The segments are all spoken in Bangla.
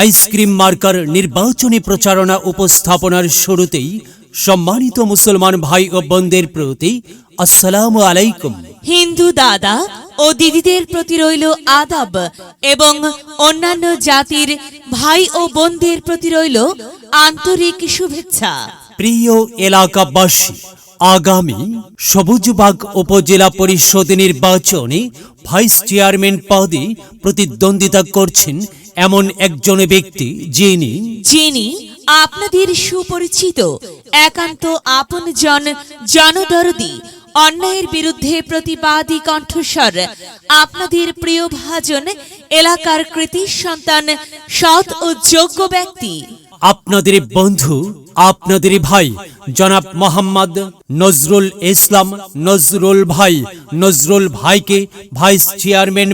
আইসক্রিম মার্কার নির্বাচনী প্রচারণা উপস্থাপনার শুরুতেই সম্মানিত মুসলমান ভাই ও বোনদের প্রতি আসসালামু আলাইকুম। হিন্দু দাদা ও দিদিদের প্রতি রইল আদাব এবং অন্যান্য জাতির ভাই ও বোনদের প্রতি রইল আন্তরিক শুভেচ্ছা। প্রিয় এলাকাবাসী, আগামী সবুজবাগ উপজেলা পরিষদ নির্বাচনে ভাইস চেয়ারম্যান পদে প্রতিদ্বন্দ্বিতা করছেন এমন একজন ব্যক্তি যিনি আপনাদের সুপরিচিত একান্ত আপনজন, জনদরদি, অন্যায়ের বিরুদ্ধে প্রতিবাদী কণ্ঠস্বর, আপনাদের প্রিয় ভাজন, এলাকার কৃতি সন্তান, সৎ ও যোগ্য ব্যক্তি, আপনাদের বন্ধু, আপনাদের ভাই জনাব মোহাম্মদ নজরুল ইসলাম নজরুল ভাইকে ভাইস চেয়ারম্যান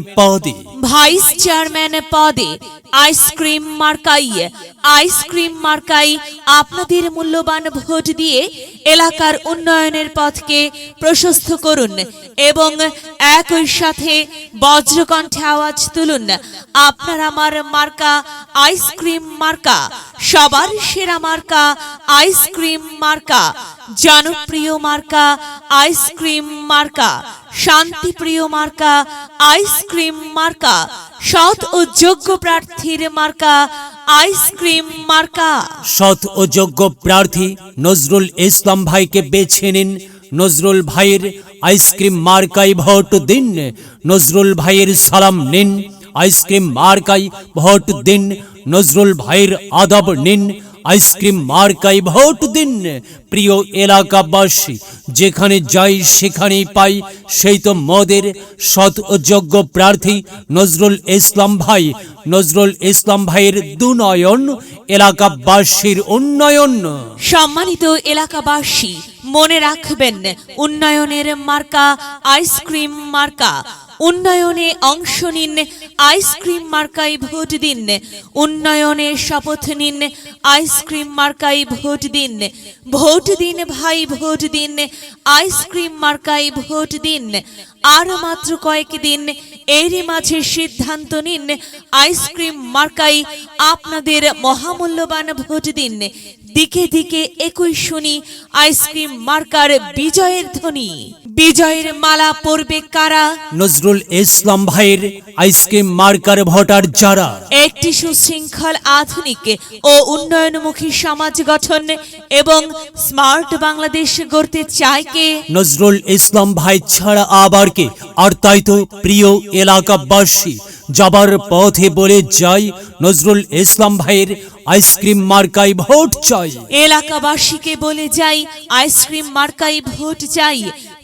পদে আইসক্রিম মার্কাই আপনাদের মূল্যবান ভোট দিয়ে এলাকার উন্নয়নের পথকে প্রশস্ত করুন এবং একই সাথে বজ্রকণ্ঠে আওয়াজ তুলুন, আপনার আমার মার্কা আইসক্রিম মার্কা, সবার সেরা মার্কা আইসক্রিম মার্কা, জনপ্রিয় মার্কা আইসক্রিম মার্কা, শান্তিপ্রিয় মার্কা আইসক্রিম মার্কা, সৎ ও যোগ্য প্রার্থীর মার্কা আইসক্রিম মার্কা। সৎ ও যোগ্য প্রার্থী নজরুল ইসলাম ভাইকে বেছে নিন। নজরুল ভাইয়ের আইসক্রিম মার্কায় ভোট দিন। নজরুল ভাইয়ের সালাম নিন। আইসক্রিম মার্কায় ভোট দিন। নজরুল ভাইয়ের আদব নিন। আইসক্রিম মার্কায় ভোট দিন। প্রিয় এলাকাবাসী, যেখানে যাই সেখানেই পাই সেই তো মোদের সৎ ও যোগ্য প্রার্থী নজরুল ইসলাম ভাইয়ের দুনয়ন, এলাকাবাসীর উন্নয়ন। সম্মানিত এলাকাবাসী, মনে রাখবেন, উন্নয়নের মার্কা আইসক্রিম মার্কা। উন্নয়নে অংশ নিন, আইসক্রিম মার্কায় ভোট দিন। উন্নয়নে শপথ নিন, আইসক্রিম মার্কায় ভোট দিন। ভোট দিন ভাই, ভোট দিন, আইসক্রিম মার্কায় ভোট দিন। আর মাত্র কয়েকদিন, এরই মাঝে সিদ্ধান্ত নিন, আইসক্রিম মার্কায় আপনাদের মহামূল্যবান ভোট দিন। দিকে দিকে একই শুনি আইসক্রিম মার্কার বিজয়ের ধ্বনি। বিজয়ের মালা পরবে কারা? নজরুল ইসলাম ভাইয়ের আইসক্রিম মার্কার ভোটার যারা একটি সুশৃঙ্খল, আধুনিক ও উন্নয়নমুখী সমাজ গঠন এবং স্মার্ট বাংলাদেশ গড়তে চায় কে? নজরুল ইসলাম ভাই ছাড়া আবার কে? আর তাই তো প্রিয় এলাকাবাসী, যাবার পথে বলে যাই, নজরুল ইসলাম ভাইয়ের আইসক্রিম মার্কায় ভোট চাই। এলাকাবাসীকে বলে যাই, আইসক্রিম মার্কায় ভোট চাই।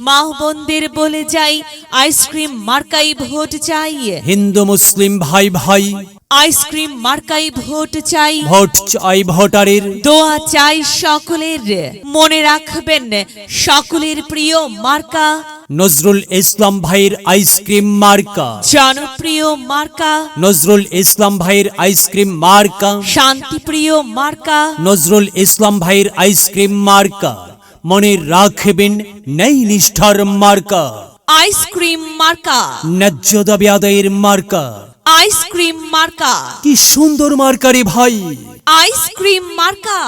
মা বোনদের বলে যাই, আইসক্রিম মার্কায় ভোট চাই। হিন্দু মুসলিম ভাই আইসক্রিম মার্কায় ভোট চাই। ভোট চাই ভোটারের, দোয়া চাই সকলের। মনে রাখবেন, সকলের প্রিয় মার্কা নজরুল ইসলাম ভাইয়ের আইসক্রিম মার্কা, জনপ্রিয় মার্কা নজরুল ইসলাম ভাইয়ের আইসক্রিম মার্কা, শান্তিপ্রিয় মার্কা নজরুল ইসলাম ভাইয়ের আইসক্রিম মার্কা। মনে রাখবেন, নেই নিষ্ঠার মার্কা আইসক্রিম মার্কা, ন্যায্য দাবি আদায়ের মার্কা আইসক্রিম মার্কা। কি সুন্দর মার্কা রে ভাই! আইসক্রিম মার্কা,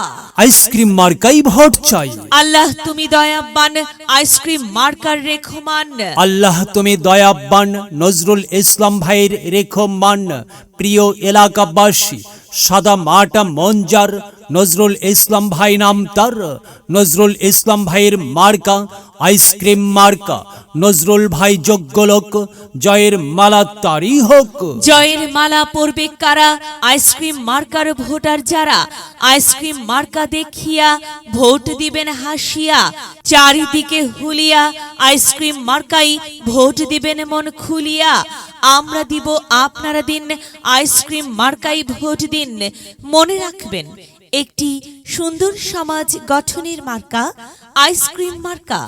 আইসক্রিম মার্কাই ভোট চাই। আল্লাহ তুমি দয়াবান, আইসক্রিম মার্কার রেখমান। আল্লাহ তুমি দয়াবান, নজরুল ইসলাম ভাইয়ের রেখমান। প্রিয় এলাকাবাসী, সাদা মাটা মঞ্জার, নজরুল ইসলাম ভাই নাম তার। নজরুল ইসলাম ভাইয়ের মার্কা আইসক্রিম মার্কা। নজরুল ভাই যোগ্য লোক, জয়ের মালা তারই হোক। জয়ের মালা পরবে কারা? আইসক্রিম মার্কার ভোটার যারা। আইসক্রিম মার্কা দেখিয়া ভোট দিবেন হাসিয়া। চারিদিকে হুলিয়া, আইসক্রিম মার্কাই ভোট দিবেন মন খুলিয়া। আমরা দিব, আপনারা দিন, আইসক্রিম মার্কাই ভোট দিন। মনে রাখবেন, একটি সুন্দর সমাজ গঠনের মার্কা আইসক্রিম মার্কা।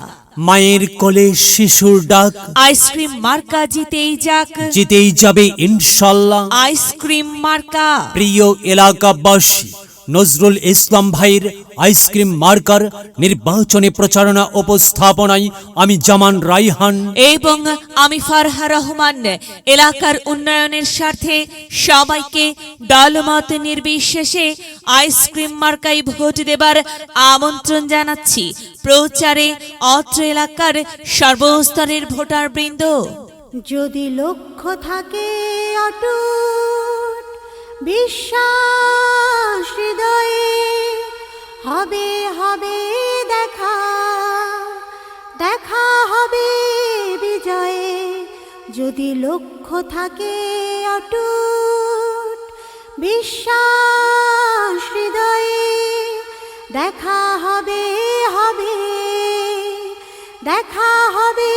মায়ের কোলে শিশুর ডাক, আইসক্রিম মার্কা জিতেই যাক, জিতেই যাবে ইনশাল্লাহ আইসক্রিম মার্কা। প্রিয় এলাকাবাসী, নজরুল ইসলাম ভাইয়ের আইসক্রিম মার্কার নির্বাচনী প্রচারণা উপস্থাপনায় আমি জামান রাইহান এবং আমি ফারহা রহমান এলাকার উন্নয়নের স্বার্থে সবাইকে দলমত নির্বিশেষে আইসক্রিম মার্কায় ভোট দেবার আমন্ত্রণ জানাচ্ছি। প্রচারে অত্র এলাকার সর্বস্তরের ভোটারবৃন্দ। যদি লক্ষ্য থাকে অটুট বিশ্বাস হৃদয়ে, হবে হবে দেখা, দেখা হবে বিজয়ে। যদি লক্ষ্য থাকে অটুট বিশ্বাস হৃদয়ে, দেখা হবে হবে, দেখা হবে